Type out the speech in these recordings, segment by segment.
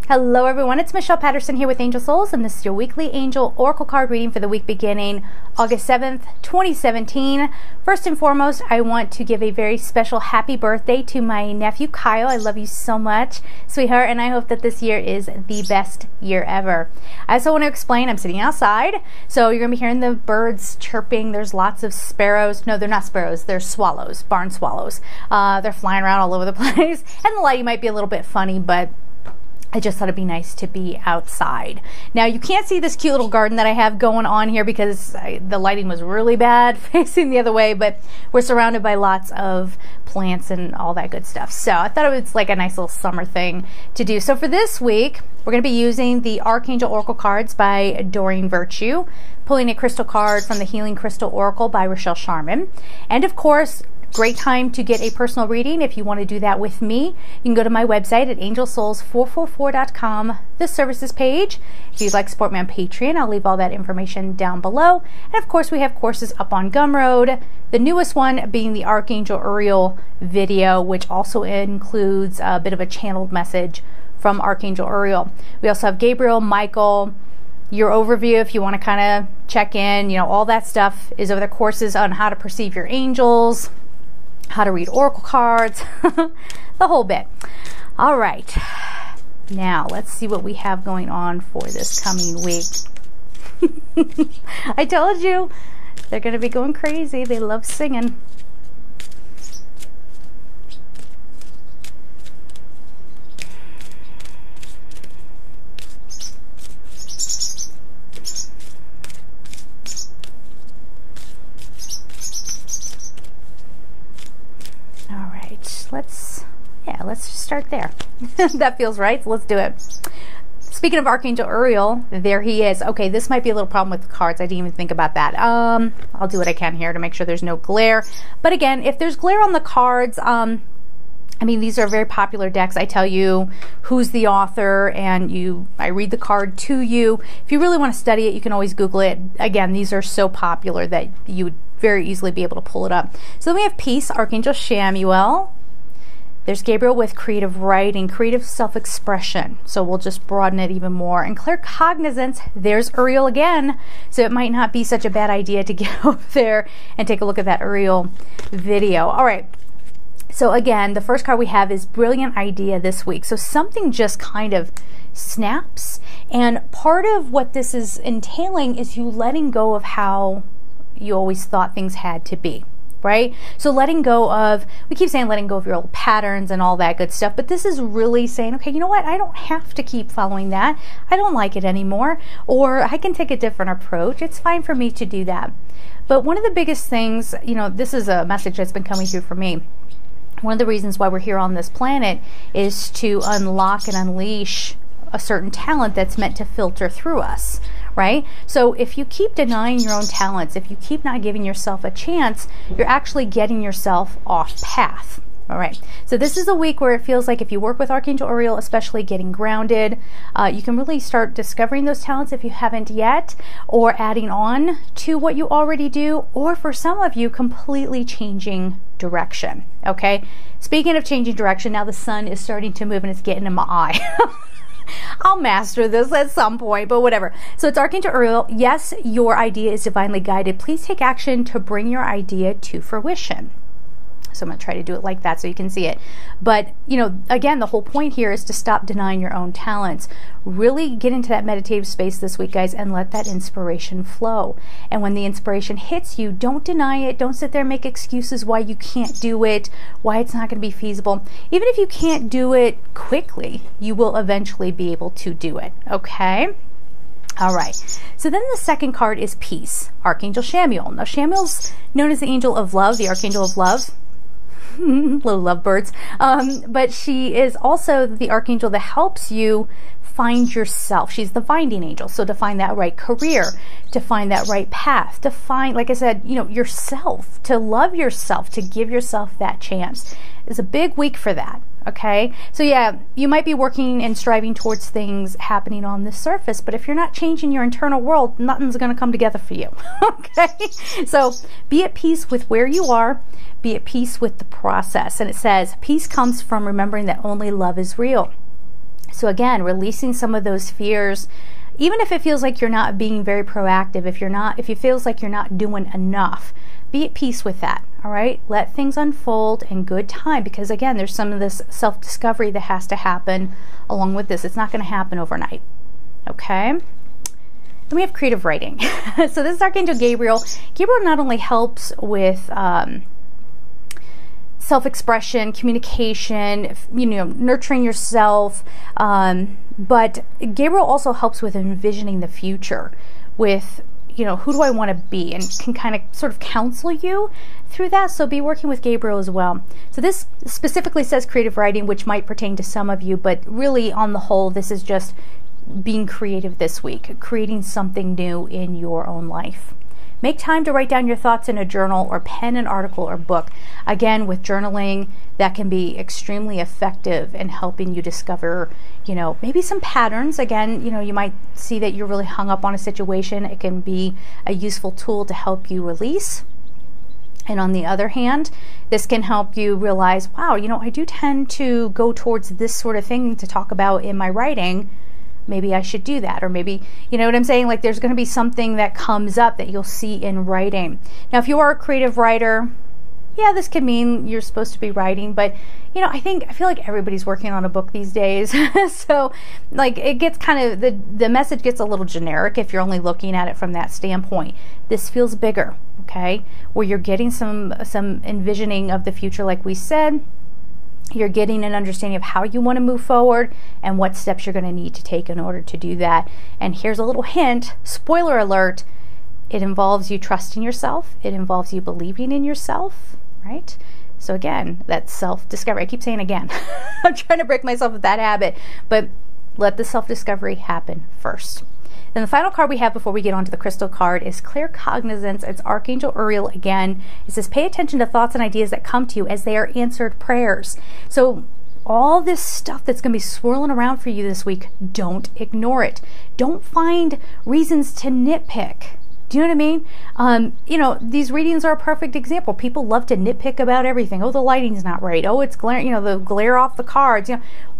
Hello everyone, it's Michelle Patterson here with Angel Souls, and this is your weekly angel oracle card reading for the week beginning August 7th, 2017. First and foremost, I want to give a very special happy birthday to my nephew Kyle. I love you so much, sweetheart, and I hope that this year is the best year ever. I also want to explain, I'm sitting outside, so you're going to be hearing the birds chirping. There's lots of sparrows. No, they're not sparrows, they're swallows, barn swallows. They're flying around all over the place, and the lighting might be a little bit funny, but I just thought it'd be nice to be outside. Now, you can't see this cute little garden that I have going on here because the lighting was really bad facing the other way, but we're surrounded by lots of plants and all that good stuff. So I thought it was like a nice little summer thing to do. So for this week, we're going to be using the Archangel Oracle cards by Doreen Virtue, pulling a crystal card from the Healing Crystal Oracle by Rochelle Sharman, and of course, great time to get a personal reading. If you want to do that with me, you can go to my website at angelsouls444.com, the services page. If you'd like to support me on Patreon, I'll leave all that information down below. And of course, we have courses up on Gumroad, the newest one being the Archangel Uriel video, which also includes a bit of a channeled message from Archangel Uriel. We also have Gabriel, Michael, your overview if you want to kind of check in, all that stuff is over the courses on how to perceive your angels, how to read oracle cards, the whole bit. All right, now let's see what we have going on for this coming week. I told you, they're going to be going crazy. They love singing. Let's just start there. That feels right, so let's do it. Speaking of Archangel Uriel, there he is. Okay, this might be a little problem with the cards. I didn't even think about that. I'll do what I can here to make sure there's no glare. But again, if there's glare on the cards, I mean, these are very popular decks. I tell you who's the author, and I read the card to you. If you really want to study it, you can always Google it. Again, these are so popular that you would very easily be able to pull it up. So then we have Peace, Archangel Chamuel. There's Gabriel with creative writing, creative self-expression. So we'll just broaden it even more. And Clear Cognizance, there's Uriel again. So it might not be such a bad idea to get over there and take a look at that Uriel video. All right. So again, the first card we have is Brilliant Idea this week. So something just kind of snaps. And part of what this is entailing is you letting go of how you always thought things had to be. Right? So letting go of, we keep saying letting go of your old patterns and all that good stuff, but this is really saying, okay, you know what? I don't have to keep following that. I don't like it anymore, or I can take a different approach. It's fine for me to do that. But one of the biggest things, this is a message that's been coming through for me. One of the reasons why we're here on this planet is to unlock and unleash a certain talent that's meant to filter through us. Right? So if you keep denying your own talents, if you keep not giving yourself a chance, you're actually getting yourself off path. All right. So this is a week where it feels like if you work with Archangel Uriel, especially getting grounded, you can really start discovering those talents if you haven't yet, or adding on to what you already do, or for some of you, completely changing direction. Okay. Speaking of changing direction, now the sun is starting to move and it's getting in my eye. I'll master this at some point, but whatever. So it's Archangel Uriel. Yes, your idea is divinely guided. Please take action to bring your idea to fruition. So I'm going to try to do it like that so you can see it. But, again, the whole point here is to stop denying your own talents. Really get into that meditative space this week, guys, and let that inspiration flow. And when the inspiration hits you, don't deny it. Don't sit there and make excuses why you can't do it, why it's not going to be feasible. Even if you can't do it quickly, you will eventually be able to do it, okay? All right, so then the second card is Peace, Archangel Chamuel. Now, Chamuel's known as the angel of love, the Archangel of love. Little lovebirds. But she is also the archangel that helps you find yourself. She's the finding angel. So to find that right career, to find that right path, to find, like I said, yourself, to love yourself, to give yourself that chance. It's a big week for that. Okay, so yeah, you might be working and striving towards things happening on the surface, but if you're not changing your internal world, nothing's going to come together for you. Okay, so be at peace with where you are, be at peace with the process. And it says, peace comes from remembering that only love is real. So again, releasing some of those fears, even if it feels like you're not being very proactive, if it feels like you're not doing enough, be at peace with that, all right? Let things unfold in good time, because again, there's some of this self-discovery that has to happen along with this. It's not going to happen overnight, okay? Then we have creative writing. So this is Archangel Gabriel. Gabriel not only helps with self-expression, communication, nurturing yourself, but Gabriel also helps with envisioning the future, with who do I want to be, and can kind of sort of counsel you through that. So be working with Gabriel as well. So this specifically says creative writing, which might pertain to some of you, but really on the whole, this is just being creative this week, creating something new in your own life. Make time to write down your thoughts in a journal, or pen an article or book. Again, with journaling, that can be extremely effective in helping you discover, maybe some patterns. Again, you might see that you're really hung up on a situation. It can be a useful tool to help you release. And on the other hand, this can help you realize, wow, I do tend to go towards this sort of thing to talk about in my writing. Maybe I should do that. Or maybe, you know what I'm saying? Like there's going to be something that comes up that you'll see in writing. Now, if you are a creative writer, yeah, this could mean you're supposed to be writing, but I feel like everybody's working on a book these days. So like it gets kind of, the message gets a little generic if you're only looking at it from that standpoint. This feels bigger, okay? Where you're getting some envisioning of the future, like we said. You're getting an understanding of how you want to move forward and what steps you're going to need to take in order to do that. And here's a little hint, spoiler alert, it involves you trusting yourself. It involves you believing in yourself, right? So again, that's self-discovery. I keep saying again. I'm trying to break myself of that habit, but let the self-discovery happen first. Then the final card we have before we get on to the crystal card is Clear Cognizance. It's Archangel Uriel again. It says, pay attention to thoughts and ideas that come to you as they are answered prayers. So all this stuff that's going to be swirling around for you this week, don't ignore it. Don't find reasons to nitpick. Do you know what I mean? These readings are a perfect example. People love to nitpick about everything. Oh, the lighting's not right. Oh, it's glaring, the glare off the cards.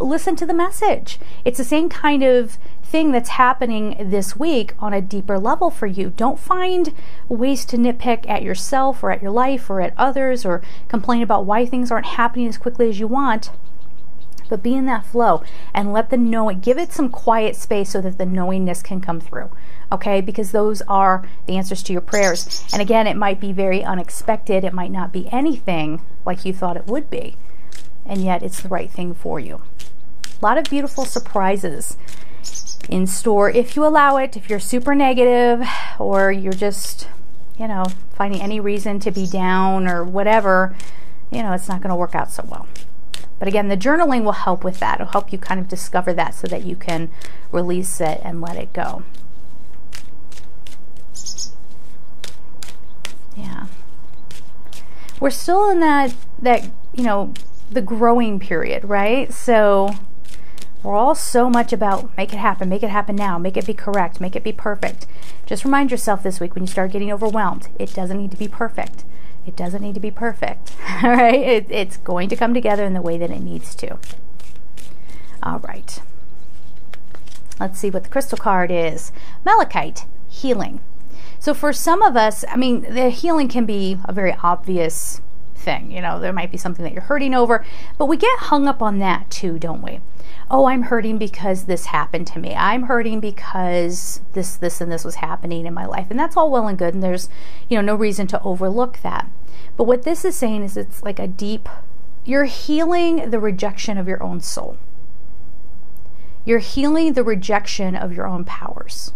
Listen to the message. It's the same kind of thing that's happening this week on a deeper level for you. Don't find ways to nitpick at yourself or at your life or at others, or complain about why things aren't happening as quickly as you want. But be in that flow and let the knowing, give it some quiet space so that the knowingness can come through. Okay, because those are the answers to your prayers. And again, it might be very unexpected. It might not be anything like you thought it would be. And yet it's the right thing for you. A lot of beautiful surprises in store if you allow it. If you're super negative, or you're just, finding any reason to be down or whatever, it's not going to work out so well. But again, the journaling will help with that. It'll help you kind of discover that so that you can release it and let it go. Yeah. We're still in that the growing period, right? So we're all so much about make it happen now, make it be correct, make it be perfect. Just remind yourself this week when you start getting overwhelmed, it doesn't need to be perfect. It doesn't need to be perfect. All right? It's going to come together in the way that it needs to. All right. Let's see what the crystal card is. Malachite, healing. So for some of us, the healing can be a very obvious thing. There might be something that you're hurting over, but we get hung up on that too, don't we? Oh, I'm hurting because this happened to me. I'm hurting because this, and this was happening in my life. And that's all well and good, and there's, no reason to overlook that. But what this is saying is it's like a deep, you're healing the rejection of your own soul. You're healing the rejection of your own powers.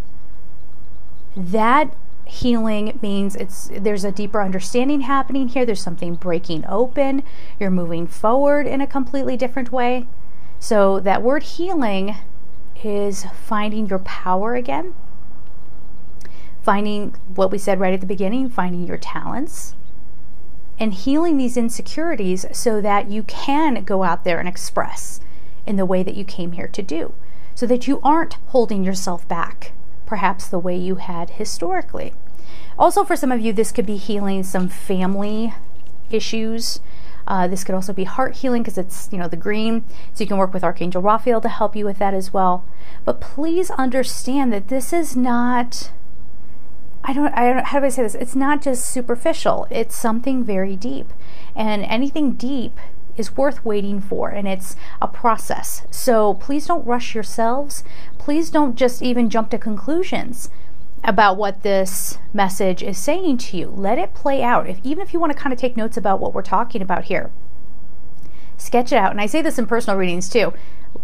That healing means there's a deeper understanding happening here. There's something breaking open. You're moving forward in a completely different way. So that word healing is finding your power again, finding what we said right at the beginning, finding your talents, and healing these insecurities so that you can go out there and express in the way that you came here to do, so that you aren't holding yourself back, perhaps the way you had historically. Also, for some of you, this could be healing some family issues. This could also be heart healing because it's, the green. So you can work with Archangel Raphael to help you with that as well. But please understand that this is not, how do I say this? It's not just superficial. It's something very deep. And anything deep is worth waiting for, and it's a process. So please don't rush yourselves. Please don't just even jump to conclusions about what this message is saying to you. Let it play out. Even if you want to kind of take notes about what we're talking about here, sketch it out. And I say this in personal readings too.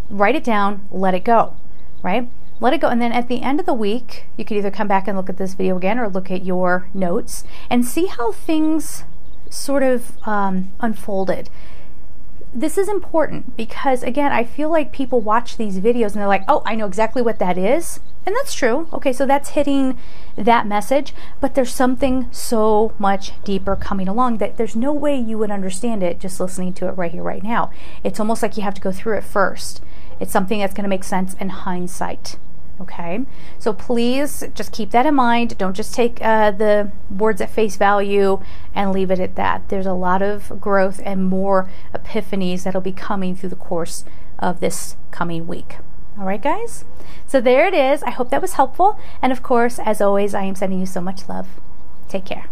Write it down, let it go, right? Let it go. And then at the end of the week, you could either come back and look at this video again or look at your notes and see how things sort of unfolded. This is important because, again, I feel like people watch these videos and they're like, oh, I know exactly what that is. And that's true. Okay, so that's hitting that message, but there's something so much deeper coming along that there's no way you would understand it just listening to it right here, right now. It's almost like you have to go through it first. It's something that's going to make sense in hindsight. Okay, so please just keep that in mind. Don't just take the words at face value and leave it at that. There's a lot of growth and more epiphanies that'll be coming through the course of this coming week. All right, guys? So there it is. I hope that was helpful. And of course, as always, I am sending you so much love. Take care.